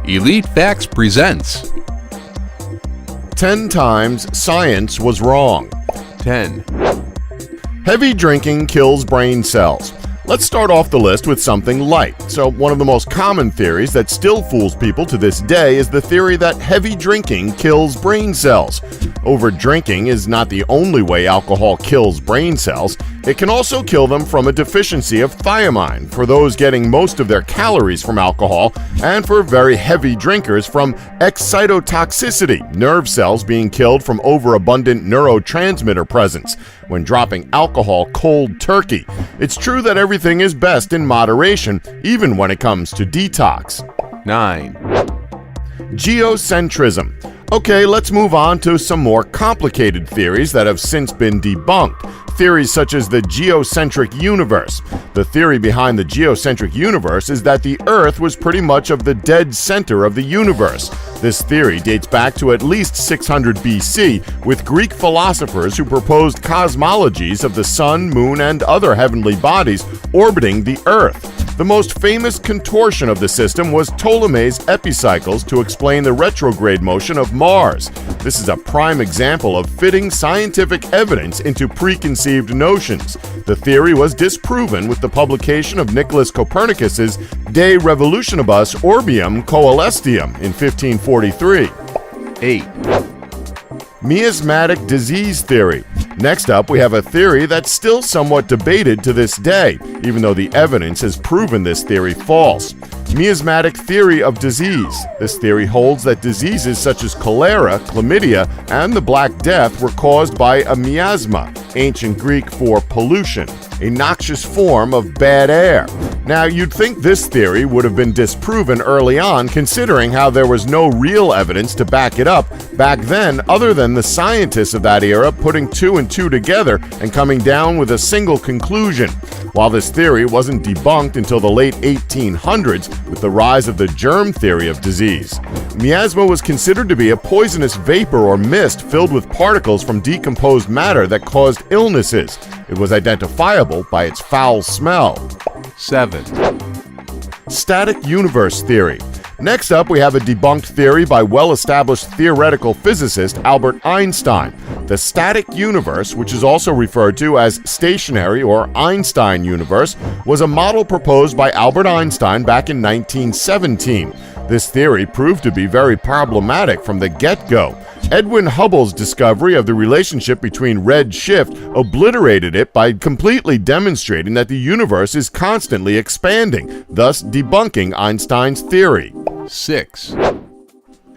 Elite Facts presents 10 times science was wrong. 10. Heavy drinking kills brain cells. Let's start off the list with something light. So one of the most common theories that still fools people to this day is the theory that heavy drinking kills brain cells. Over-drinking is not the only way alcohol kills brain cells. It can also kill them from a deficiency of thiamine for those getting most of their calories from alcohol, and for very heavy drinkers from excitotoxicity, nerve cells being killed from overabundant neurotransmitter presence when dropping alcohol cold turkey. It's true that everything is best in moderation, even when it comes to detox. 9. Geocentrism. Okay, let's move on to some more complicated theories that have since been debunked. Theories such as the geocentric universe. The theory behind the geocentric universe is that the Earth was pretty much of the dead center of the universe. This theory dates back to at least 600 BC, with Greek philosophers who proposed cosmologies of the sun, moon, and other heavenly bodies orbiting the Earth. The most famous contortion of the system was Ptolemy's epicycles to explain the retrograde motion of Mars. This is a prime example of fitting scientific evidence into preconceived notions. The theory was disproven with the publication of Nicholas Copernicus's De Revolutionibus Orbium Coelestium in 1543. 8. Miasmatic disease theory. Next up, we have a theory that's still somewhat debated to this day, even though the evidence has proven this theory false. Miasmatic theory of disease. This theory holds that diseases such as cholera, chlamydia, and the Black Death were caused by a miasma, ancient Greek for pollution, a noxious form of bad air. Now, you'd think this theory would have been disproven early on, considering how there was no real evidence to back it up back then, other than the scientists of that era putting two and two together and coming down with a single conclusion. While this theory wasn't debunked until the late 1800s with the rise of the germ theory of disease. Miasma was considered to be a poisonous vapor or mist filled with particles from decomposed matter that caused illnesses. It was identifiable by its foul smell. 7. Static universe theory. Next up, we have a debunked theory by well-established theoretical physicist Albert Einstein. The static universe, which is also referred to as stationary or Einstein universe, was a model proposed by Albert Einstein back in 1917. This theory proved to be very problematic from the get-go. Edwin Hubble's discovery of the relationship between redshift obliterated it by completely demonstrating that the universe is constantly expanding, thus debunking Einstein's theory. 6.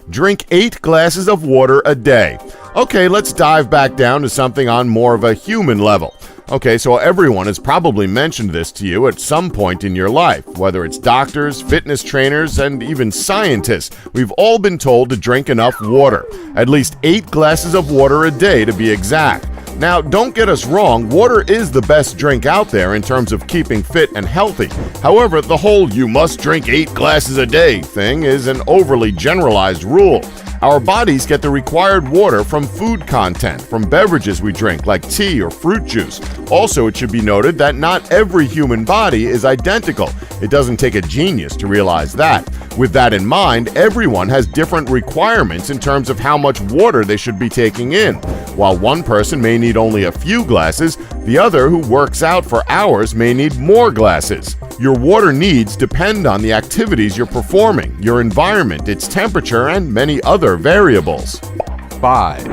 Drink 8 glasses of water a day. Okay, let's dive back down to something on more of a human level. Okay, so everyone has probably mentioned this to you at some point in your life, whether it's doctors, fitness trainers, and even scientists. We've all been told to drink enough water, at least 8 glasses of water a day to be exact. Now, don't get us wrong, water is the best drink out there in terms of keeping fit and healthy. However, the whole "you must drink 8 glasses a day" thing is an overly generalized rule. Our bodies get the required water from food content, from beverages we drink like tea or fruit juice. Also, it should be noted that not every human body is identical. It doesn't take a genius to realize that. With that in mind, everyone has different requirements in terms of how much water they should be taking in. While one person may need only a few glasses, the other who works out for hours may need more glasses. Your water needs depend on the activities you're performing, your environment, its temperature, and many other variables. 5.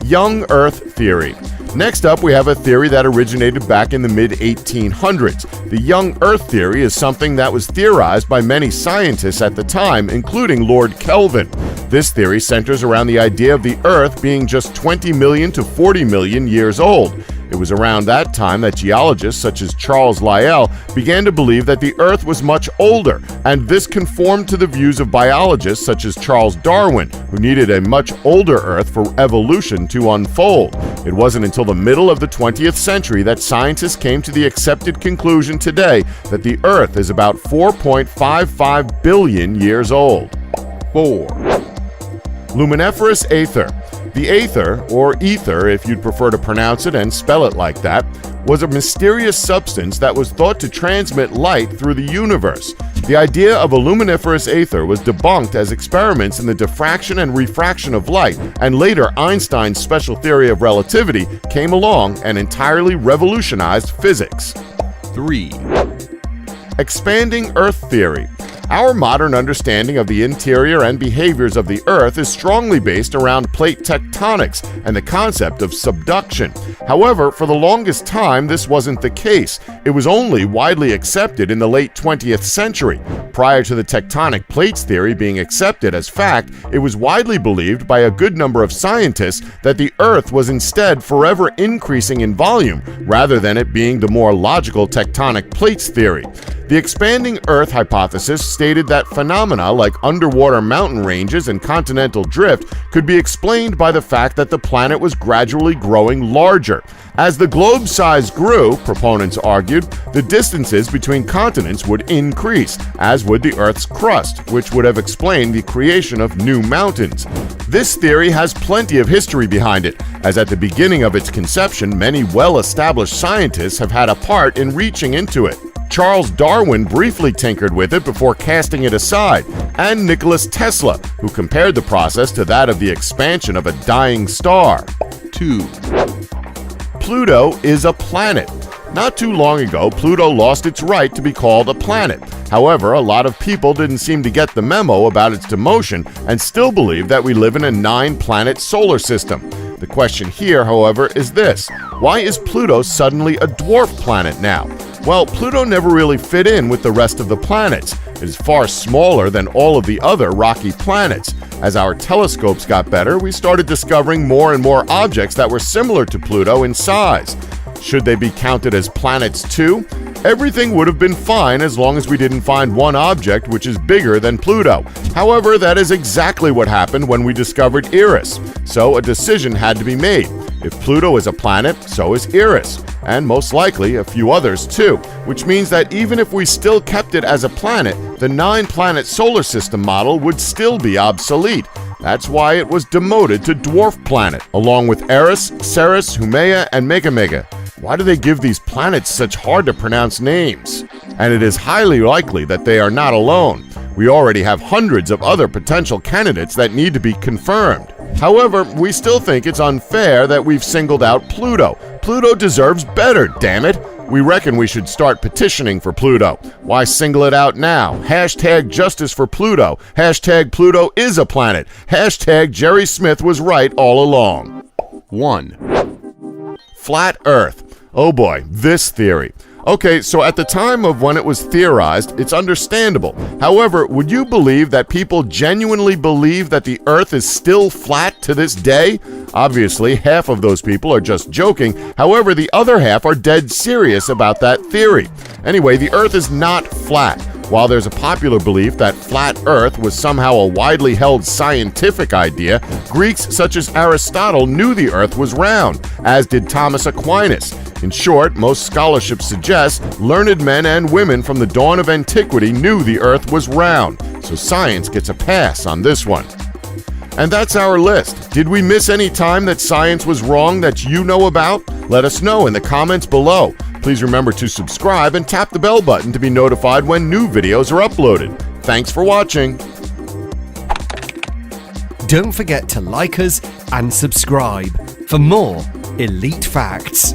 Young Earth theory. Next up, we have a theory that originated back in the mid-1800s. The young Earth theory is something that was theorized by many scientists at the time, including Lord Kelvin. This theory centers around the idea of the Earth being just 20 million to 40 million years old. It was around that time that geologists such as Charles Lyell began to believe that the Earth was much older, and this conformed to the views of biologists such as Charles Darwin, who needed a much older Earth for evolution to unfold. It wasn't until the middle of the 20th century that scientists came to the accepted conclusion today that the Earth is about 4.55 billion years old. 4. Luminiferous aether. The aether, or ether if you'd prefer to pronounce it and spell it like that, was a mysterious substance that was thought to transmit light through the universe. The idea of a luminiferous aether was debunked as experiments in the diffraction and refraction of light, and later Einstein's special theory of relativity came along and entirely revolutionized physics. 3. Expanding Earth theory. Our modern understanding of the interior and behaviors of the Earth is strongly based around plate tectonics and the concept of subduction. However, for the longest time, this wasn't the case. It was only widely accepted in the late 20th century. Prior to the tectonic plates theory being accepted as fact, it was widely believed by a good number of scientists that the Earth was instead forever increasing in volume, rather than it being the more logical tectonic plates theory. The expanding Earth hypothesis stated that phenomena like underwater mountain ranges and continental drift could be explained by the fact that the planet was gradually growing larger. As the globe's size grew, proponents argued, the distances between continents would increase, as would the Earth's crust, which would have explained the creation of new mountains. This theory has plenty of history behind it, as at the beginning of its conception, many well-established scientists have had a part in reaching into it. Charles Darwin briefly tinkered with it before casting it aside, and Nikola Tesla, who compared the process to that of the expansion of a dying star. 2. Pluto is a planet. Not too long ago, Pluto lost its right to be called a planet. However, a lot of people didn't seem to get the memo about its demotion and still believe that we live in a 9-planet solar system. The question here, however, is this: why is Pluto suddenly a dwarf planet now? Well, Pluto never really fit in with the rest of the planets. It is far smaller than all of the other rocky planets. As our telescopes got better, we started discovering more and more objects that were similar to Pluto in size. Should they be counted as planets too? Everything would have been fine as long as we didn't find one object which is bigger than Pluto. However, that is exactly what happened when we discovered Eris. So a decision had to be made. If Pluto is a planet, so is Eris, and most likely a few others too, which means that even if we still kept it as a planet, the 9-planet solar system model would still be obsolete. That's why it was demoted to dwarf planet, along with Eris, Ceres, Haumea, and Megamega. Why do they give these planets such hard-to-pronounce names? And it is highly likely that they are not alone. We already have hundreds of other potential candidates that need to be confirmed. However, we still think it's unfair that we've singled out Pluto. Pluto deserves better, damn it! We reckon we should start petitioning for Pluto. Why single it out now? Hashtag justice for Pluto. Hashtag Pluto is a planet. Hashtag Jerry Smith was right all along. 1. Flat Earth. Oh boy, this theory. Okay, so at the time of when it was theorized, it's understandable. However, would you believe that people genuinely believe that the Earth is still flat to this day? Obviously, half of those people are just joking. However, the other half are dead serious about that theory. Anyway, the Earth is not flat. While there's a popular belief that flat Earth was somehow a widely held scientific idea, Greeks such as Aristotle knew the Earth was round, as did Thomas Aquinas. In short, most scholarship suggests learned men and women from the dawn of antiquity knew the Earth was round, so science gets a pass on this one. And that's our list. Did we miss any time that science was wrong that you know about? Let us know in the comments below. Please remember to subscribe and tap the bell button to be notified when new videos are uploaded. Thanks for watching. Don't forget to like us and subscribe for more Elite Facts.